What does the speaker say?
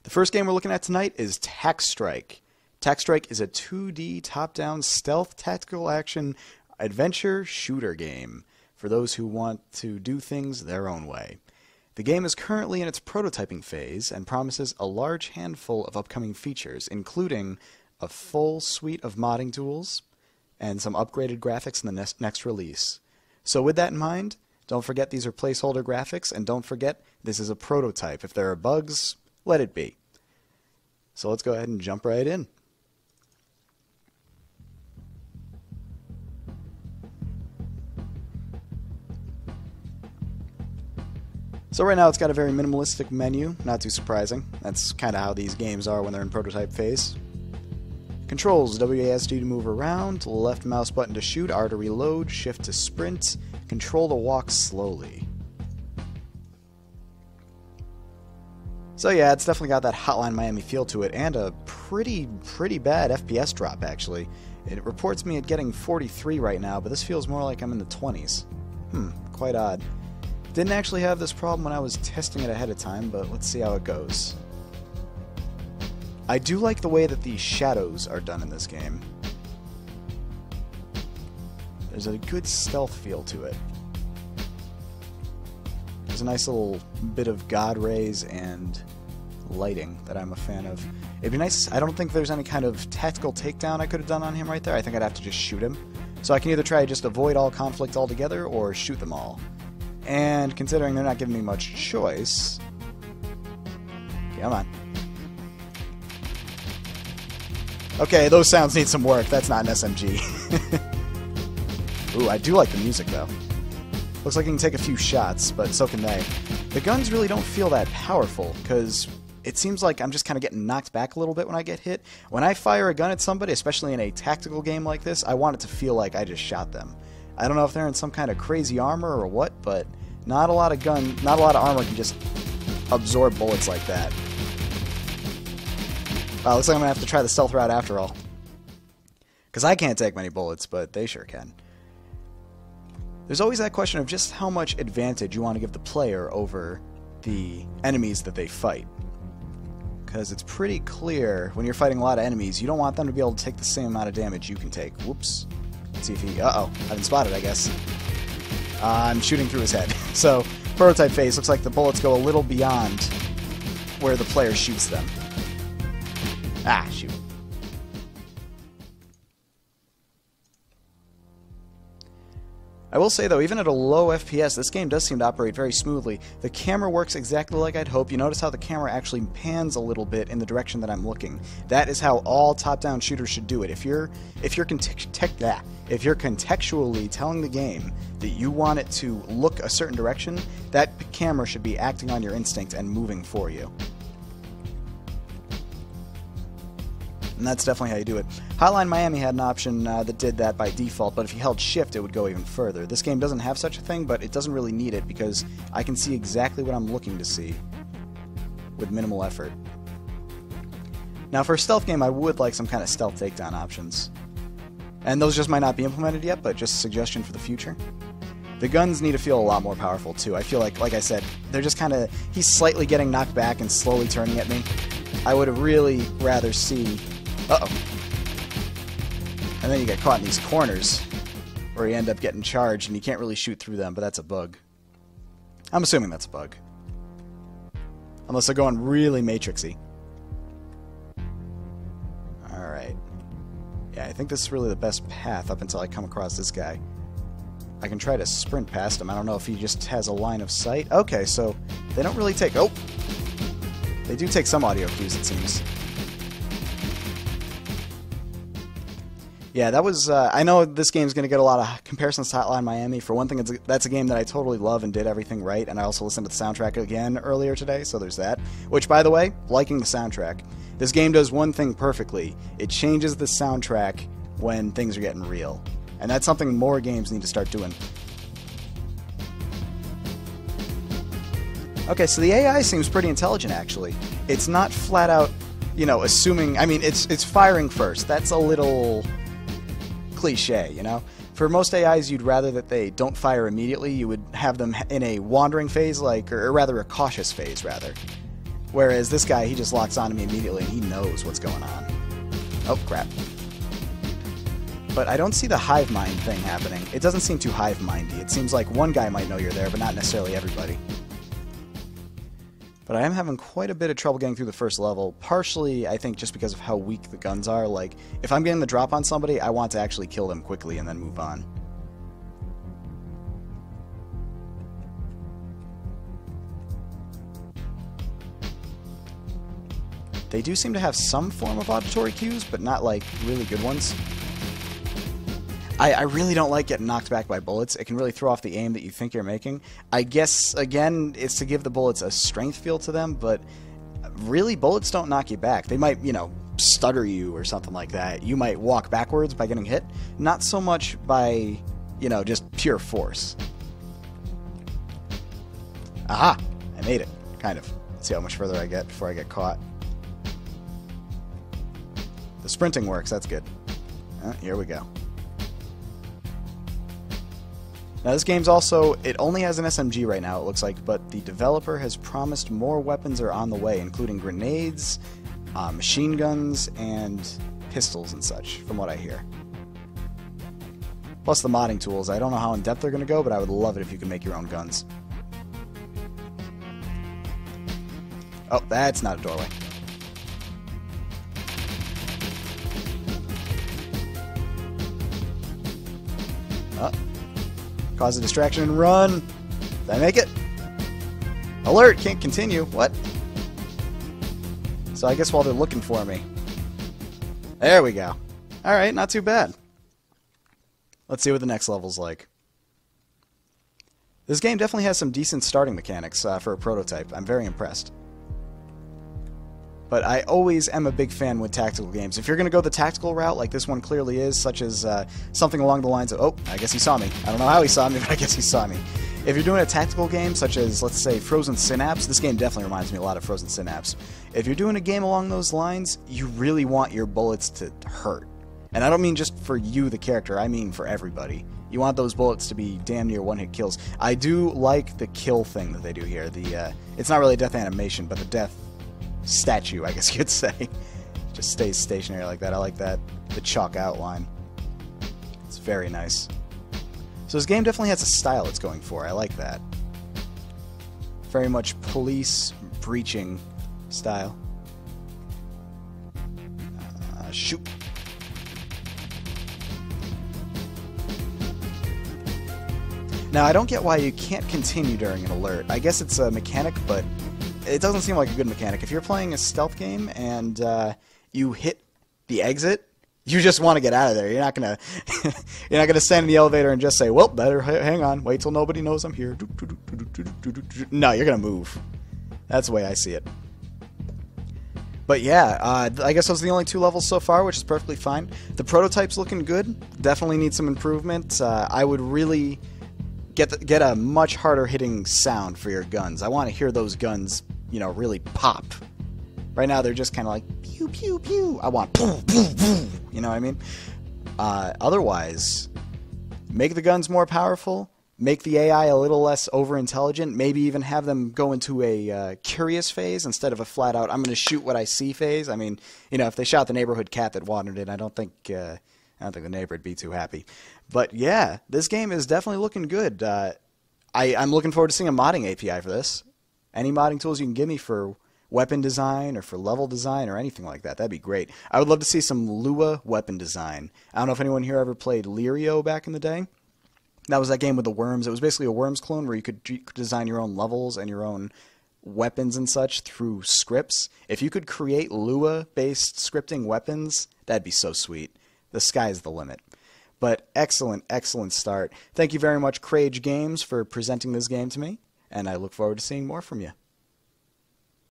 The first game we're looking at tonight is TACStrike. TACStrike is a 2D top-down stealth tactical action adventure shooter game for those who want to do things their own way. The game is currently in its prototyping phase and promises a large handful of upcoming features, including a full suite of modding tools and some upgraded graphics in the next release. So with that in mind, don't forget these are placeholder graphics, and don't forget this is a prototype. If there are bugs, let it be. So let's go ahead and jump right in. So right now it's got a very minimalistic menu, not too surprising. That's kind of how these games are when they're in prototype phase. Controls: WASD to move around, left mouse button to shoot, R to reload, shift to sprint, control to walk slowly. So yeah, it's definitely got that Hotline Miami feel to it, and a pretty bad FPS drop actually. It reports me at getting 43 right now, but this feels more like I'm in the 20s. Quite odd. Didn't actually have this problem when I was testing it ahead of time, but let's see how it goes. I do like the way that the shadows are done in this game. There's a good stealth feel to it. There's a nice little bit of god rays and lighting that I'm a fan of. It'd be nice. I don't think there's any kind of tactical takedown I could have done on him right there. I think I'd have to just shoot him. So I can either try to just avoid all conflict altogether or shoot them all. And considering they're not giving me much choice... Come on. Okay, those sounds need some work. That's not an SMG. Ooh, I do like the music, though. Looks like you can take a few shots, but so can they. The guns really don't feel that powerful, because it seems like I'm just kind of getting knocked back a little bit when I get hit. When I fire a gun at somebody, especially in a tactical game like this, I want it to feel like I just shot them. I don't know if they're in some kind of crazy armor or what, but not a lot of armor can just absorb bullets like that. Looks like I'm going to have to try the stealth route after all. Because I can't take many bullets, but they sure can. There's always that question of just how much advantage you want to give the player over the enemies that they fight. Because it's pretty clear when you're fighting a lot of enemies, you don't want them to be able to take the same amount of damage you can take. Whoops. Let's see if he... Uh-oh. I haven't spotted, I guess. I'm shooting through his head. So, prototype phase looks like the bullets go a little beyond where the player shoots them. Ah, shoot. I will say, though, even at a low FPS, this game does seem to operate very smoothly. The camera works exactly like I'd hope. You notice how the camera actually pans a little bit in the direction that I'm looking. That is how all top-down shooters should do it. If you're contextually telling the game that you want it to look a certain direction, that camera should be acting on your instinct and moving for you. And that's definitely how you do it. Hotline Miami had an option that did that by default, but if you held shift, it would go even further. This game doesn't have such a thing, but it doesn't really need it because I can see exactly what I'm looking to see with minimal effort. Now, for a stealth game, I would like some kind of stealth takedown options. And those just might not be implemented yet, but just a suggestion for the future. The guns need to feel a lot more powerful, too. I feel like I said, they're just kind of... He's slightly getting knocked back and slowly turning at me. I would have really rather see... Uh-oh. And then you get caught in these corners where you end up getting charged and you can't really shoot through them, but that's a bug. I'm assuming that's a bug. Unless they're going really matrixy. Alright. Yeah, I think this is really the best path up until I come across this guy. I can try to sprint past him. I don't know if he just has a line of sight. Okay, so they don't really take... Oh! They do take some audio cues, it seems. Yeah, that was... I know this game's going to get a lot of comparisons to Hotline Miami. For one thing, that's a game that I totally love and did everything right, and I also listened to the soundtrack again earlier today, so there's that. Which, by the way, liking the soundtrack. This game does one thing perfectly. It changes the soundtrack when things are getting real. And that's something more games need to start doing. Okay, so the AI seems pretty intelligent, actually. It's not flat out, you know, assuming... I mean, it's firing first. That's a little... cliche, you know? For most AIs, you'd rather that they don't fire immediately. You would have them in a wandering phase, or rather a cautious phase, rather. Whereas this guy, he just locks onto me immediately and he knows what's going on. Oh, crap. But I don't see the hive mind thing happening. It doesn't seem too hive mindy. It seems like one guy might know you're there, but not necessarily everybody. But I am having quite a bit of trouble getting through the first level, partially, I think, just because of how weak the guns are. Like, if I'm getting the drop on somebody, I want to actually kill them quickly and then move on. They do seem to have some form of auditory cues, but not, like, really good ones. I really don't like getting knocked back by bullets. It can really throw off the aim that you think you're making. I guess, again, it's to give the bullets a strength feel to them, but really, bullets don't knock you back. They might, you know, stutter you or something like that. You might walk backwards by getting hit. Not so much by, you know, just pure force. Aha! I made it. Kind of. Let's see how much further I get before I get caught. The sprinting works. That's good. Here we go. Now this game's also, it only has an SMG right now, it looks like, but the developer has promised more weapons are on the way, including grenades, machine guns, and pistols and such, from what I hear. Plus the modding tools. I don't know how in-depth they're going to go, but I would love it if you could make your own guns. Oh, that's not a doorway. Oh. Cause a distraction and run. Did I make it? Alert! Can't continue. What? So I guess while they're looking for me. There we go. Alright, not too bad. Let's see what the next level's like. This game definitely has some decent starting mechanics for a prototype. I'm very impressed. But I always am a big fan with tactical games. If you're going to go the tactical route, like this one clearly is, such as something along the lines of, oh, I guess he saw me. I don't know how he saw me, but I guess he saw me. If you're doing a tactical game, such as, let's say, Frozen Synapse, this game definitely reminds me a lot of Frozen Synapse. If you're doing a game along those lines, you really want your bullets to hurt. And I don't mean just for you, the character, I mean for everybody. You want those bullets to be damn near one-hit kills. I do like the kill thing that they do here. It's not really a death animation, but the death statue, I guess you could say. Just stays stationary like that. I like that. The chalk outline. It's very nice. So this game definitely has a style it's going for. I like that. Very much police breaching style. Shoot. Now, I don't get why you can't continue during an alert. I guess it's a mechanic, but it doesn't seem like a good mechanic. If you're playing a stealth game and you hit the exit, you just want to get out of there. You're not gonna you're not gonna stand in the elevator and just say, "Well, better hang on, wait till nobody knows I'm here." No, you're gonna move. That's the way I see it. But yeah, I guess those are the only 2 levels so far, which is perfectly fine. The prototype's looking good. Definitely needs some improvement. I would really get a much harder hitting sound for your guns. I want to hear those guns, you know, really pop. Right now they're just kind of like pew pew pew. I want boom boom boom. You know what I mean? Otherwise, make the guns more powerful. Make the AI a little less over-intelligent. Maybe even have them go into a curious phase instead of a flat-out "I'm going to shoot what I see" phase. I mean, you know, if they shot the neighborhood cat that wandered in, I don't think the neighbor would be too happy. But yeah, this game is definitely looking good. I'm looking forward to seeing a modding API for this. Any modding tools you can give me for weapon design or for level design or anything like that, that'd be great. I would love to see some Lua weapon design. I don't know if anyone here ever played Lirio back in the day. That was that game with the worms. It was basically a Worms clone where you could design your own levels and your own weapons and such through scripts. If you could create Lua-based scripting weapons, that'd be so sweet. The sky's the limit. But excellent, excellent start. Thank you very much, Crage Games, for presenting this game to me, and I look forward to seeing more from you.